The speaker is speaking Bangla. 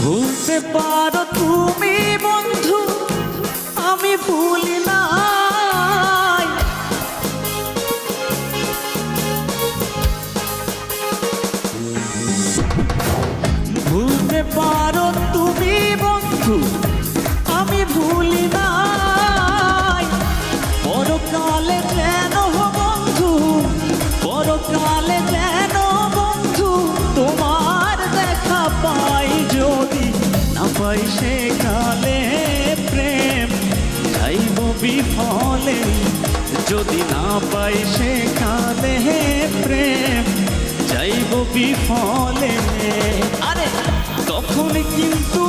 ভুলতে পারো তুমি বন্ধু, আমি ভুলি নাই। ভুলতে পারো তুমি বন্ধু, আমি ভুলি নাই। পরকালে যেন বন্ধু, পরকালে যেন বন্ধু তোমার দেখা পাই। যদি না পাই সেকালে প্রেম যাইব বিফলে। যদি না পাই সেকালে প্রেম যাইব বিফলে। আরে তখন কিন্তু